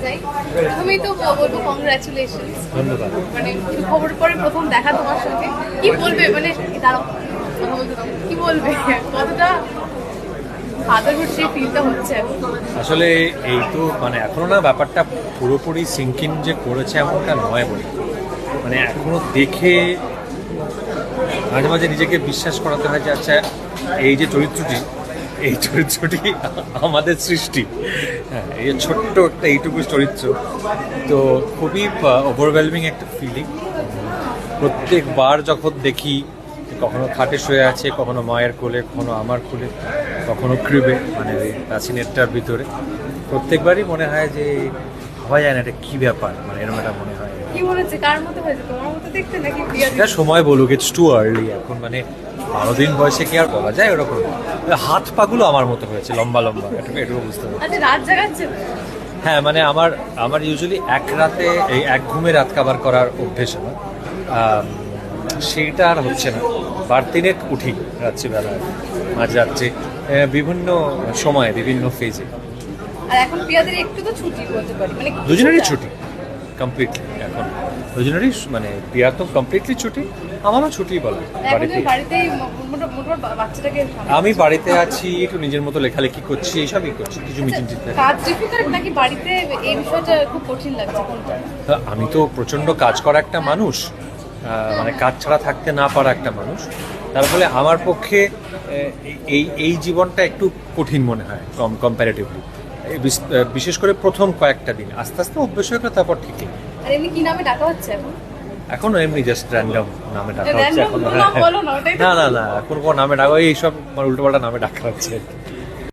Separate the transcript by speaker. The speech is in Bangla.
Speaker 1: যাই, প্রথমেই তো বলবো কংগ্রাচুলেশন।
Speaker 2: ধন্যবাদ।
Speaker 1: মানে খবর পরে প্রথম দেখা তোমার সঙ্গে, কি বলবে? মানে দাঁড়াও, কথা বলতে দাও। কি বলবে, কতটা ফাদারহুড সেই ফিলটা হচ্ছে এখন?
Speaker 2: আসলে এই তো মানে এখনো না ব্যাপারটা পুরোপুরি সিঙ্কিং যে করেছে এমনটা নয় বলে, মানে এখনো দেখে মাঝে মাঝে নিজেকে বিশ্বাস করাতে হয় যে আচ্ছা এই যে চরিত্রটি, এই চরিত্রটি আমাদের সৃষ্টি। হ্যাঁ, এই যে ছোট্ট একটা এইটুকু চরিত্র, তো খুবই ওভারওয়েলমিং একটা ফিলিং। প্রত্যেকবার যখন দেখি, কখনো খাটে শুয়ে আছে, কখনো মায়ের কোলে, কখনো আমার কোলে, কখনো ক্রিবে মানে ওই প্রাচীনেরটার ভিতরে, প্রত্যেকবারই মনে হয় যে ভাবা যায় না এটা কী ব্যাপার, মানে এরকম একটা মনে হয়।
Speaker 1: কি মনে হচ্ছে, কার মতো হয়েছে? তোমার মতো দেখতে নাকি প্রিয়া
Speaker 2: এটা সময় বলুক, ইটস টু আর্লি এখন, মানে 12 দিন বয়সে কি আর বলা যায় ওরকম। হাত পাগুলো আমার মতো হয়েছে, লম্বা লম্বা, এটুকু বুঝতে পারছি।
Speaker 1: আচ্ছা, রাত জাগাচ্ছে?
Speaker 2: হ্যাঁ, মানে আমার ইউজুয়ালি এক রাতে এই এক ঘুমে রাত কাবার করার অভ্যেস আমার, সেইটা আর হচ্ছে না। বাড়তিনে উঠি রাত্রিবেলা, মাঝরাত্রে, বিভিন্ন সময়ে বিভিন্ন ফেজে।
Speaker 1: আর এখন প্রিয়াদের একটু তো ছুটি বলতে পারি, মানে
Speaker 2: দুজনেরই ছুটি কমপ্লিটলি এখন, দুজনেরই মানে প্রিয়া তো কমপ্লিটলি ছুটি, আমারও ছুটি বলা
Speaker 1: এখন
Speaker 2: বাড়িতে।
Speaker 1: তুমি বাড়িতেই মোটামুটি বাচ্চাটাকে সামলাচ্ছো।
Speaker 2: আমি বাড়িতে আছি, একটু নিজের মতো লেখালেখি করছি, এইসবই করছি, কিছু মিটিং টিটিং।
Speaker 1: কাজ ডিফিকাল্ট নাকি বাড়িতে এই বিষয়টা খুব কঠিন লাগছে কোনটা?
Speaker 2: আমি তো প্রচণ্ড কাজ করা একটা মানুষ, মানে কাজ ছাড়া থাকতে না পারা একটা মানুষ, তার ফলে আমার পক্ষে এই জীবনটা একটু কঠিন মনে হয় কম্প্যারেটিভলি, বিশেষ করে প্রথম কয়েকটা দিন। আস্তে আস্তে অভ্যেস হয়ে গেলে তারপর ঠিকই।
Speaker 1: আর এমনি কি নামে ডাকা হচ্ছে এখন?
Speaker 2: এখন এমনি জাস্ট র্যান্ডম নামে ডাকা হচ্ছে
Speaker 1: Random
Speaker 2: এখন।
Speaker 1: কোনো নাম বলো না, ওটাই তো
Speaker 2: না না না, এখন কোনো নামে ডাকা, এইসব উল্টো পাল্টা নামে ডাকা হচ্ছে।